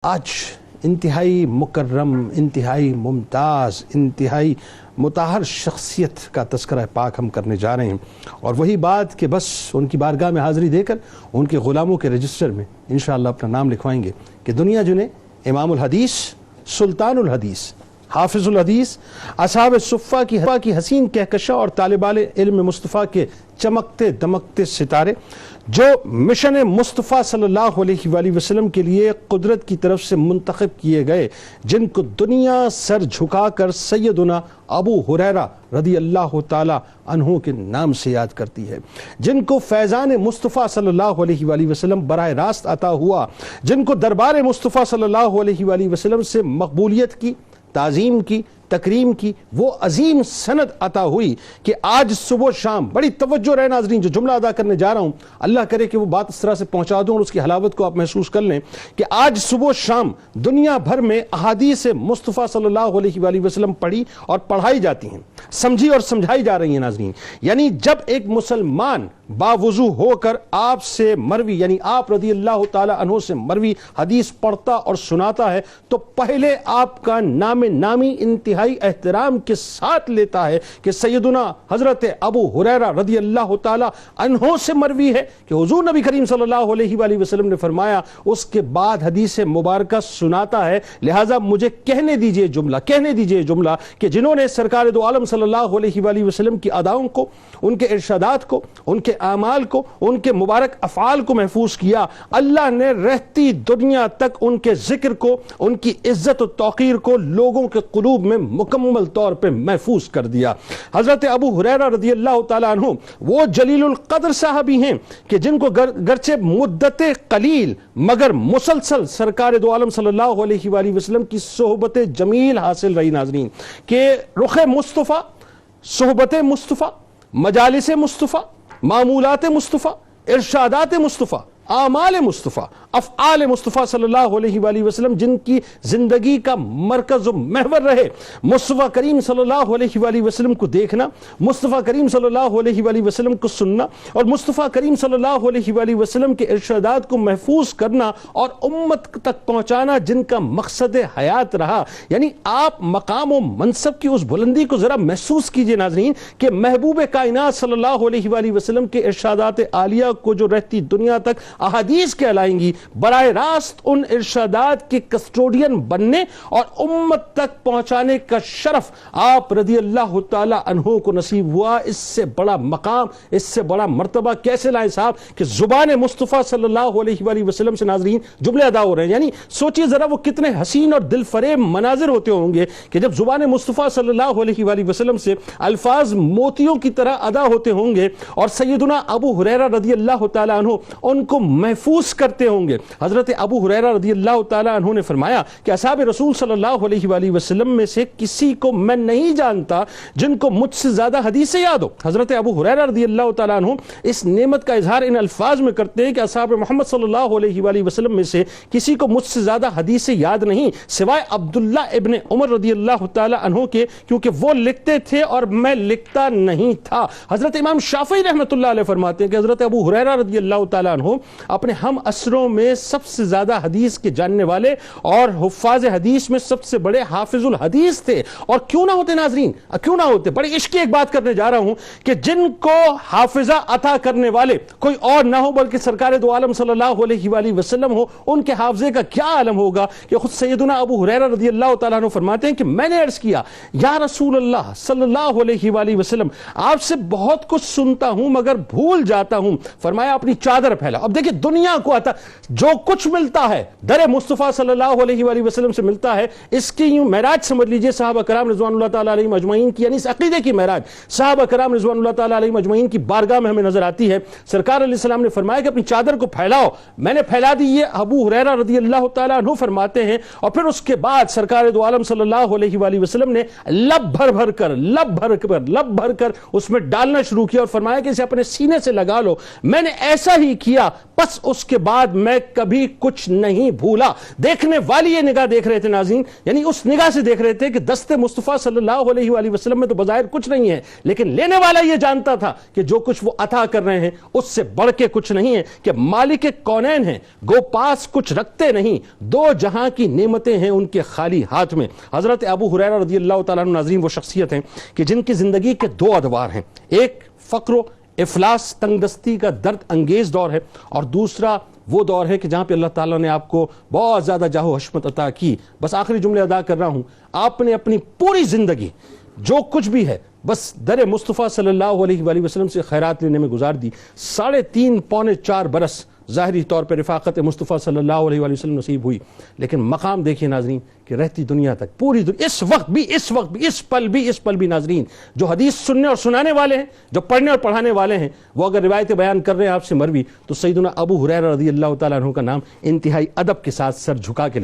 آج انتہائی مکرم، انتہائی ممتاز، انتہائی مطہر شخصیت کا تذکرہ پاک ہم کرنے جا رہے ہیں، اور وہی بات کہ بس ان کی بارگاہ میں حاضری دے کر ان کے غلاموں کے رجسٹر میں انشاءاللہ اپنا نام لکھوائیں گے کہ دنیا جنہیں امام الحدیث، سلطان الحدیث، حافظ الحدیث، اصحاب صفہ کی حسین کہکشاں اور طالب علم مصطفیٰ کے چمکتے دمکتے ستارے، جو مشن مصطفیٰ صلی اللہ علیہ وآلہ وسلم کے لیے قدرت کی طرف سے منتخب کیے گئے، جن کو دنیا سر جھکا کر سیدنا ابو ہریرہ رضی اللہ تعالی عنہ کے نام سے یاد کرتی ہے، جن کو فیضان مصطفیٰ صلی اللہ علیہ وآلہ وسلم براہ راست عطا ہوا، جن کو دربار مصطفیٰ صلی اللہ علیہ وآلہ وسلم سے مقبولیت کی، تعظیم کی، تکریم کی وہ عظیم سند عطا ہوئی کہ آج صبح و شام، بڑی توجہ رہے ناظرین، جو جملہ ادا کرنے جا رہا ہوں اللہ کرے کہ وہ بات اس طرح سے پہنچا دوں اور اس کی حلاوت کو آپ محسوس کر لیں کہ آج صبح و شام دنیا بھر میں احادیث مصطفیٰ صلی اللہ علیہ وآلہ وسلم پڑھی اور پڑھائی جاتی ہیں، سمجھی اور سمجھائی جا رہی ہیں ناظرین۔ یعنی جب ایک مسلمان باوضو ہو کر آپ سے مروی، یعنی آپ رضی اللہ تعالی عنہ سے مروی حدیث پڑھتا اور سناتا ہے تو پہلے آپ کا نام نامی انتہائی احترام کے ساتھ لیتا ہے کہ سیدنا حضرت ابو ہریرہ رضی اللہ تعالی عنہ سے مروی ہے کہ حضور نبی کریم صلی اللہ علیہ وآلہ وسلم نے فرمایا، اس کے بعد حدیث مبارکہ سناتا ہے۔ لہٰذا مجھے کہنے دیجئے جملہ کہ جنہوں نے سرکار دو عالم صلی اللہ علیہ وآلہ وسلم کی اداؤں کو، ان کے ارشادات کو، ان کے اعمال کو، ان کے مبارک افعال کو محفوظ کیا، اللہ نے رہتی دنیا تک ان کے ذکر کو، ان کی عزت و توقیر کو لوگوں کے قلوب میں مکمل طور پہ محفوظ کر دیا۔ حضرت ابو ہریرہ رضی اللہ تعالیٰ عنہ وہ جلیل القدر صحابی ہیں کہ جن کو گرچہ مدت قلیل مگر مسلسل سرکار دو عالم صلی اللہ علیہ وآلہ وسلم کی صحبت جمیل حاصل رہی ناظرین، کہ رخ مصطفیٰ، صحبت مصطفیٰ، مجالس مصطفیٰ، معمولات مصطفیٰ، ارشادات مصطفیٰ، اعمال مصطفیٰ، افعال مصطفیٰ صلی اللہ علیہ وآلہ وسلم جن کی زندگی کا مرکز و محور رہے، مصطفیٰ کریم صلی اللہ علیہ وآلہ وسلم کو دیکھنا، مصطفیٰ کریم صلی اللہ علیہ وآلہ وسلم کو سننا اور مصطفیٰ کریم صلی اللہ علیہ وآلہ وسلم کے ارشادات کو محفوظ کرنا اور امت تک پہنچانا جن کا مقصد حیات رہا۔ یعنی آپ مقام و منصب کی اس بلندی کو ذرا محسوس کیجئے ناظرین کہ محبوب کائنات صلی اللہ علیہ وآلہ وسلم کے ارشادات عالیہ کو جو رہتی دنیا تک احادیث کہلائیں گی، براہ راست ان ارشادات کے کسٹوڈین بننے اور امت تک پہنچانے کا شرف آپ رضی اللہ تعالی عنہ کو نصیب ہوا۔ اس سے بڑا مقام، اس سے بڑا مرتبہ کیسے لائیں صاحب کہ زبان مصطفیٰ صلی اللہ علیہ وآلہ وسلم سے ناظرین جملے ادا ہو رہے ہیں۔ یعنی سوچئے ذرا وہ کتنے حسین اور دل فریب مناظر ہوتے ہوں گے کہ جب زبان مصطفیٰ صلی اللہ علیہ وآلہ وسلم سے الفاظ موتیوں کی طرح ادا ہوتے ہوں گے اور سیدنا ابو ہریرہ رضی اللہ تعالی عنہ ان کو محفوظ کرتے ہوں گے۔ حضرت ابو ہریرہ رضی اللہ تعالی عنہ نے فرمایا کہ اصحاب رسول صلی اللہ علیہ وآلہ وسلم میں سے کسی کو میں نہیں جانتا جن کو مجھ سے زیادہ حدیثیں یاد ہو۔ حضرت ابو ہریرہ رضی اللہ تعالی عنہ اس نعمت کا اظہار ان الفاظ میں کرتے ہیں کہ اصحاب محمد صلی اللہ علیہ وآلہ وسلم میں سے کسی کو مجھ سے زیادہ حدیثیں یاد نہیں سوائے عبداللہ ابن عمر رضی اللہ تعالی عنہ کے، کیونکہ وہ لکھتے تھے اور میں لکھتا نہیں تھا۔ حضرت امام شافعی رحمۃ اللہ علیہ فرماتے ہیں کہ حضرت ابو ہریرہ رضی اللہ تعالی عنہ اپنے ہم عصروں میں سب سے زیادہ حدیث کے جاننے والے اور حفاظ حدیث میں سب سے بڑے حافظ الحدیث تھے۔ اور کیوں نہ ہوتے ناظرین، کیوں نہ ہوتے، بڑی عشق کی ایک بات کرنے جا رہا ہوں کہ جن کو حافظہ عطا کرنے والے کوئی اور نہ ہو بلکہ سرکار دو عالم صلی اللہ علیہ وآلہ وسلم ہو، ان کے حافظے کا کیا عالم ہوگا کہ خود سیدنا ابو ہریرہ رضی اللہ تعالیٰ عنہ فرماتے ہیں کہ میں نے عرض کیا یا رسول اللہ صلی اللہ علیہ وآلہ وسلم، آپ سے بہت کچھ سنتا ہوں مگر بھول جاتا ہوں۔ فرمایا اپنی چادر پھیلا۔ اب دیکھیں دنیا کو آتا جو کچھ ملتا ہے در مصطفیٰ صلی اللہ علیہ وآلہ وسلم سے ملتا ہے، اس کی یوں معراج سمجھ لیجئے صحابہ کرام رضوان اللہ تعالیٰ علیہ مجمعین کی، یعنی اس عقیدے کی معراج صحابہ کرام رضوان اللہ تعالیٰ علیہ مجمعین کی بارگاہ میں ہمیں نظر آتی ہے۔ سرکار علیہ السلام نے فرمایا کہ اپنی چادر کو پھیلاؤ، میں نے پھیلا دی۔ یہ ابو ہریرہ رضی اللہ تعالیٰ عنہ فرماتے ہیں اور پھر اس کے بعد سرکار دو عالم صلی اللہ علیہ وآلہ وسلم نے لب بھر کر اس میں ڈالنا شروع کیا اور فرمایا کہ اسے اپنے سینے سے لگا لو۔ میں نے ایسا ہی کیا، بس اس کے بعد میں کبھی کچھ نہیں بھولا. دیکھنے والی یہ نگاہ دیکھ رہے تھے ناظرین, یعنی اس نگاہ سے دیکھ رہے تھے کہ دست مصطفیٰ صلی اللہ علیہ وآلہ وسلم میں تو بظاہر کچھ نہیں ہے, لیکن لینے والا یہ جانتا تھا کہ جو کچھ وہ عطا کر رہے ہیں اس سے بڑھ کے کچھ نہیں ہے, کہ مالک کونین ہیں, گو پاس کچھ رکھتے نہیں, دو جہاں کی نعمتیں ہیں ان کے خالی ہاتھ میں. حضرت ابو ہریرہ رضی اللہ تعالیٰ عنہ ناظرین وہ شخصیت ہیں کہ جن کی زندگی کے دو ادوار ہیں, ایک فقر و افلاس تنگ دستی کا درد انگیز دور ہے, اور دوسرا وہ دور ہے کہ جہاں پہ اللہ تعالیٰ نے آپ کو بہت زیادہ جاہ و حشمت عطا کی. بس آخری جملے ادا کر رہا ہوں, آپ نے اپنی پوری زندگی جو کچھ بھی ہے بس در مصطفیٰ صلی اللہ علیہ وآلہ وسلم سے خیرات لینے میں گزار دی. 3.5 پونے 4 برس ظاہری طور پہ رفاقت مصطفیٰ صلی اللہ علیہ وآلہ وسلم نصیب ہوئی, لیکن مقام دیکھیے ناظرین کہ رہتی دنیا تک پوری دنیا اس وقت بھی اس پل بھی ناظرین جو حدیث سننے اور سنانے والے ہیں, جو پڑھنے اور پڑھانے والے ہیں, وہ اگر روایتیں بیان کر رہے ہیں آپ سے مروی, تو سیدنا ابو ہریرہ رضی اللہ تعالیٰ عنہ کا نام انتہائی ادب کے ساتھ سر جھکا کے